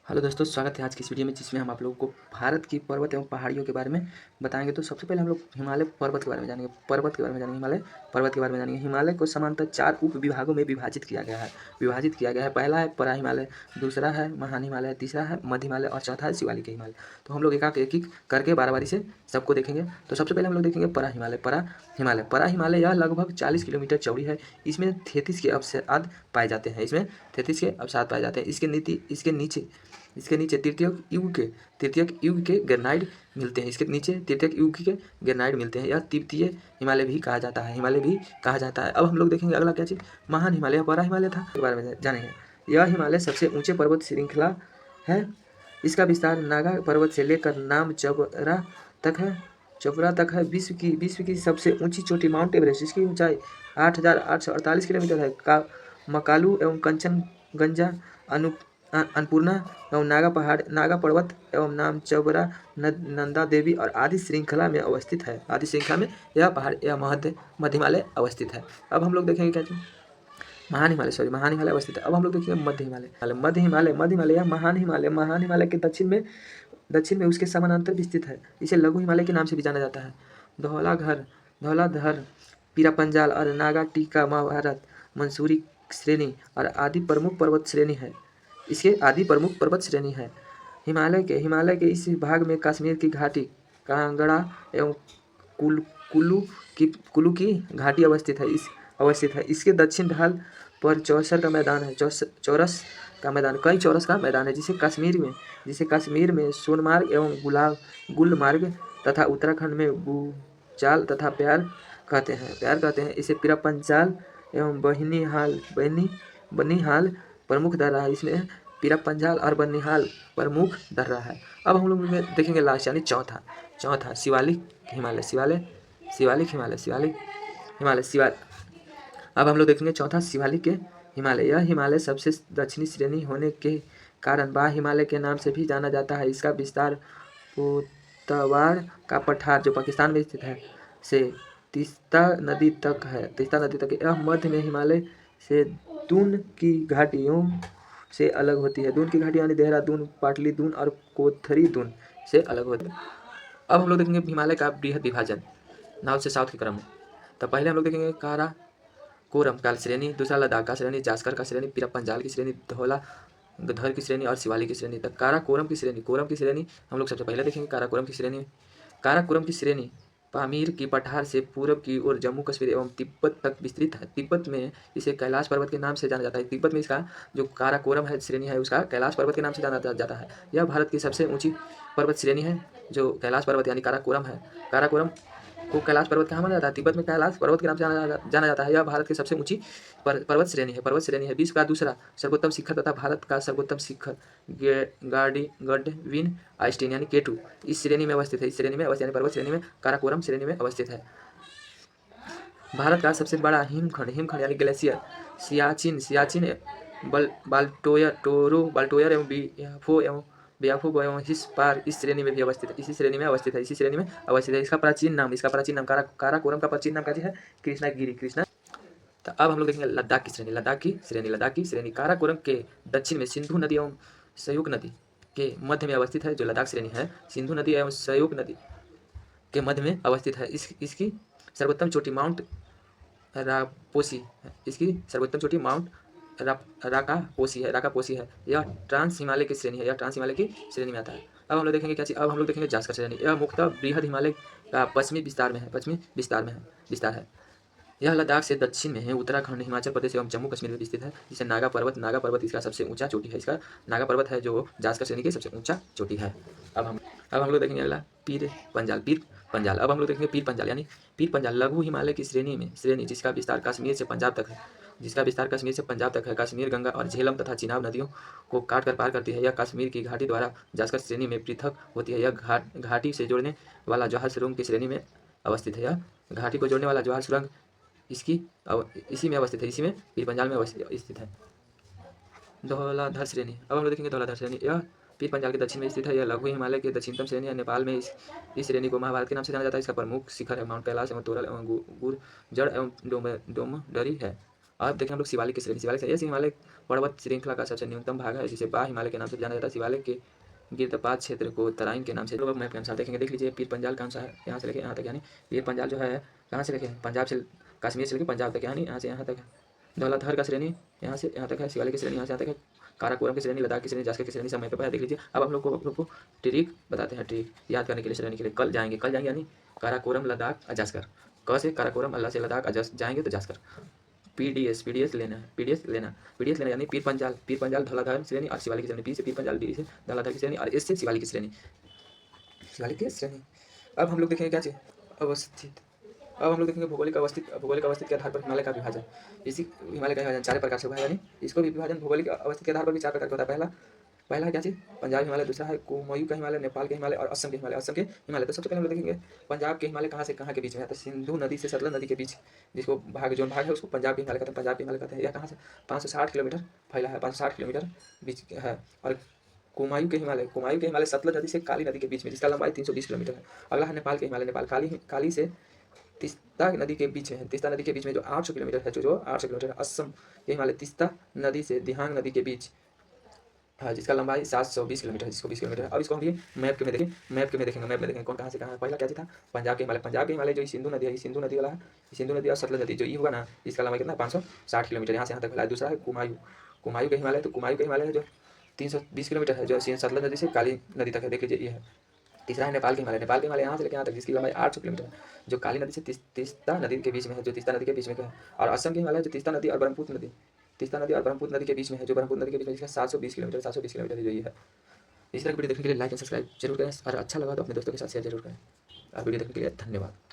Hello दोस्तों, स्वागत है आज की इस वीडियो में जिसमें हम आप लोगों को भारत की पर्वत एवं पहाड़ियों के बारे में बताएंगे। तो सबसे पहले हम लोग हिमालय पर्वत के बारे में जानेंगे। हिमालय पर्वत के बारे में जानेंगे। हिमालय को समांतर 4 उप विभागों में विभाजित किया गया है। पहला है परा हिमालय, दूसरा है महान हिमालय, तीसरा है मध्य हिमालय और चौथा है शिवालिक हिमालय। तो हम लोग एक करके बारी से सबको देखेंगे। तो सबसे पहले हम लोग देखेंगे परा हिमालय। परा हिमालय यह लगभग 40 किलोमीटर चौड़ी है। इसमें 33 के अवसाद पाए जाते हैं। इसके नीचे तृतीयक युग के ग्रेनाइट मिलते हैं। यह तिब्बतीय हिमालय भी कहा जाता है। अब हम लोग देखेंगे अगला क्या चीज़, महान हिमालय। बड़ा हिमालय था के बारे में जानेंगे। यह हिमालय सबसे ऊंचे पर्वत श्रृंखला है। इसका विस्तार नागा पर्वत से लेकर नाम चौपरा तक है। विश्व की सबसे ऊंची चोटी माउंट एवरेस्ट, इसकी ऊंचाई 8,848 किलोमीटर है। मकालू एवं कंचनजंगा, अन्नपूर्णा एवं नागा पर्वत एवं नाम चौबरा, नंदा देवी और आदि श्रृंखला में अवस्थित है। यह पहाड़ यह मध्य हिमालय अवस्थित है। अब हम लोग देखेंगे क्या चीज़, महान हिमालय अवस्थित है। अब हम लोग देखेंगे मध्य हिमालय यह महान हिमालय के दक्षिण में उसके समानांतर विस्तृत है। इसे लघु हिमालय के नाम से भी जाना जाता है। धौलाधर, पीरापंजाल और नागा टीका, महाभारत, मंसूरी श्रेणी और आदि प्रमुख पर्वत श्रेणी है। हिमालय के इस भाग में कश्मीर की घाटी, कांगड़ा एवं कुल्लू की घाटी अवस्थित है। इसके दक्षिण ढाल पर चौरस का मैदान है, जिसे कश्मीर में सोनमार्ग एवं गुलमार्ग तथा उत्तराखंड में भूचाल तथा प्यार कहते हैं। इसे पीरापंजाल एवं बनिहाल प्रमुख दर्रा है। इसमें पीरापंजाल और बनिहाल प्रमुख दर्रा है। अब हम लोग देखेंगे लास्ट यानी चौथा शिवालिक हिमालय। अब हम लोग देखेंगे चौथा शिवालिक के हिमालय। यह हिमालय सबसे दक्षिणी श्रेणी होने के कारण बा हिमालय के नाम से भी जाना जाता है। इसका विस्तार पोतवार का पठार जो पाकिस्तान में स्थित है से तीस्ता नदी तक है। यह मध्य में हिमालय से दून की घाटियों से अलग होती है। दून की घाटी यानी देहरादून, पाटली दून और कोथरी दून से अलग होती है। अब हम लोग देखेंगे हिमालय का बृहद विभाजन नॉर्थ से साउथ के क्रम में। तो पहले हम लोग देखेंगे काराकोरम का श्रेणी, दूसरा लद्दाख का श्रेणी, जास्कर का श्रेणी, पीरापंजाल की श्रेणी, धौलाधर की श्रेणी और शिवालिक की श्रेणी। तक काराकोरम की श्रेणी हम लोग सबसे पहले देखेंगे। काराकोरम की श्रेणी पामीर की पठार से पूर्व की ओर जम्मू कश्मीर एवं तिब्बत तक विस्तृत है। तिब्बत में इसे कैलाश पर्वत के नाम से जाना जाता है। तिब्बत में इसका जो काराकोरम है श्रेणी है उसका कैलाश पर्वत के नाम से जाना जाता है। यह भारत की सबसे ऊंची पर्वत श्रेणी है जो कैलाश पर्वत यानी काराकोरम है। काराकोरम को कैलाश पर्वत कहाँ माना जाता है? तिब्बत में कैलाश पर्वत के नाम से जाना जाता है। यह भारत की सबसे ऊंची पर्वत श्रेणी है। विश्व का दूसरा सर्वोत्तम शिखर तथा भारत का सर्वोत्तम शिखर गडविन आइस्टीन यानी K2 इस श्रेणी में अवस्थित है। पर्वत श्रेणी में काराकोरम श्रेणी में अवस्थित है। भारत का सबसे बड़ा हिमखंड यानी ग्लेशियर सियाचिन, बाल्टोयर एवं बियाफो एवं हिस पार इस श्रेणी में अवस्थित है। इसका प्राचीन नाम काराकोरम का प्राचीन नाम क्या है? कृष्णागिरी। तो अब हम लोग देखेंगे लद्दाख की श्रेणी काराकोरम के दक्षिण में सिंधु नदी एवं सयूक नदी के मध्य में अवस्थित है। जो लद्दाख श्रेणी है सिंधु नदी एवं सयूक नदी के मध्य में अवस्थित है। इसकी सर्वोत्तम चोटी माउंट राकापोसी है। यह ट्रांस हिमालय की श्रेणी में आता है। अब हम लोग देखेंगे क्या चीज़, अब हम लोग देखेंगे जास्कर श्रेणी। यह मुख्यतः बृहद हिमालय का पश्चिमी विस्तार है। यह लद्दाख से दक्षिण में है। उत्तराखंड, हिमाचल प्रदेश एवं जम्मू कश्मीर में विस्तृत है। जिसे नागा पर्वत इसका सबसे ऊंचा चोटी है। इसका नागा पर्वत है जो जास्कर श्रेणी की सबसे ऊंचा चोटी है। अब हम लोग देखेंगे अगला पीर पंजाल। अब हम लोग देखेंगे पीर पंजाल लघु हिमालय की श्रेणी जिसका विस्तार कश्मीर से पंजाब तक है। कश्मीर गंगा और झेलम तथा चिनाब नदियों को काट कर पार करती है। यह कश्मीर की घाटी द्वारा जास्कर श्रेणी में पृथक होती है। यह घाटी से जोड़ने वाला जवाहर सुरंग की श्रेणी में अवस्थित है। यह घाटी को जोड़ने वाला जवाहर सुरंग इसी में अवस्थित है। इसी में पीर पंजाल में स्थित है। धौलाधर श्रेणी। अब हम लोग देखेंगे धौलाधर श्रेणी। यह पीर पंजाल के दक्षिण में स्थित है। यह लघु हिमालय की दक्षिणतम श्रेणी है। नेपाल में इस श्रेणी को महाभारत के नाम से जाना जाता है। इसका प्रमुख शिखर है माउंट कैलाश एवं तोरल एवं गुरजड़ एवं डोमडरी है। अब देखें हम लोग शिवालिक की श्रेणी। शिवालिक यह हिमालय पर्वत श्रृंखला का सबसे न्यूनतम भाग है, जिसे बा हिमालय के नाम से जाना जाता है। शिवालिक के गिरदपात क्षेत्र को तराइन के नाम से लोग मैप के अनुसार देखेंगे। देख लीजिए पीर पंजाल कौन सा है, यहाँ से लेके यहाँ तक, यानी पीर पंजाल जो है कहाँ से लेके पंजाब से, कश्मीर से लेके पंजाब तक, यानी यहाँ से यहाँ तक है। धौलाधर का श्रेणी यहाँ से यहाँ तक है। शिवालिक की श्रेणी यहाँ से यहाँ तक है। काराकोरम की श्रेणी, लद्दाख की श्रेणी, जास्कर की श्रेणी सब मैप पे है, देख लीजिए। अब हम लोग को ट्रिक बताते हैं, ट्रिक याद करने के लिए, श्रेणी के लिए। कल जाएंगे यानी काराकोरम, लद्दाख और जास्कर। क से काराकोरम, अल्लाह से लद्दाख, जाएंगे तो जास्कर। पीडीएस लेना है, पीडीएस लेना यानी पीर पंजाल धौलाधार श्रेणी और शिवालिक की श्रेणी। पी से पीर पंजाल, डी से धौलाधार की श्रेणी और एस से शिवालिक की श्रेणी। अब हम लोग देखेंगे क्या चाहिए, अवस्थित। अब हम लोग देखेंगे भौगोलिक अवस्थित के आधार पर हिमालय का विभाजन। इसी हिमालय का विभाजन 4 प्रकार से हुआ है, यानी इसको भी विभाजन भौगोलिक अवस्थित के आधार पर भी 4 प्रकार का होता है। पहला है क्या चीज़, पंजाब हिमालय। दूसरा है कुमायूं का हिमालय, नेपाल के हिमालय और असम के हिमालय। तो सबसे पहले हम लोग देखेंगे पंजाब के हिमालय कहाँ से कहाँ के बीच में है, तो सिंधु नदी से सतलज नदी के बीच, जिसको भाग है उसको पंजाब के हिमालय कहते हैं। यह कहाँ से 560 किलोमीटर फैला है, 560 किलोमीटर बीच है। और कुमायूं के हिमालय सतलज नदी से काली नदी के बीच में, जिसका लंबाई 320 किलोमीटर है। अगला है नेपाल के हिमालय। नेपाल काली से तीस्ता नदी के बीच में है, तीस्ता नदी के बीच में जो 800 किलोमीटर है, जो 800 किलोमीटर है। असम के हिमालय तीस्ता नदी से दिहांग नदी के बीच है, जिसका लंबाई 720 किलोमीटर है, जिसको 20 किलोमीटर है। अब इसको हम ये मैप में देखेंगे कौन कहाँ से कहाँ है। पहला क्या चीज़ था, पंजाब के हिमालय जो सिंधु नदी है, सिंधु नदी वाला है, सिंधु नदी और सतलज नदी जो ये होगा ना, इसका लंबाई कितना 560 किलोमीटर, यहाँ से यहाँ तक फैला है। दूसरा है कुमायूं के हिमालय। तो कुमायूं के हिमालय है जो 320 किलोमीटर है, जो सतलज नदी से काली नदी तक है, देख लीजिए ये है। तीसरा है नेपाल के हिमालय यहाँ से लेकर यहाँ तक, जिसकी लंबाई 800 किलोमीटर है, जो काली नदी से तीस्ता नदी के बीच में है, है। और असम के हिमालय जो तीस्ता नदी और ब्रह्मपुत्र नदी के बीच में है, जो ब्रह्मपुत्र नदी के बीच में, जिसका 720 किलोमीटर जो ये है। इस तरह की वीडियो देखने के लिए लाइक एंड सब्सक्राइब जरूर करें, और अच्छा लगा तो अपने दोस्तों के साथ शेयर जरूर करें। और वीडियो देखने के लिए धन्यवाद।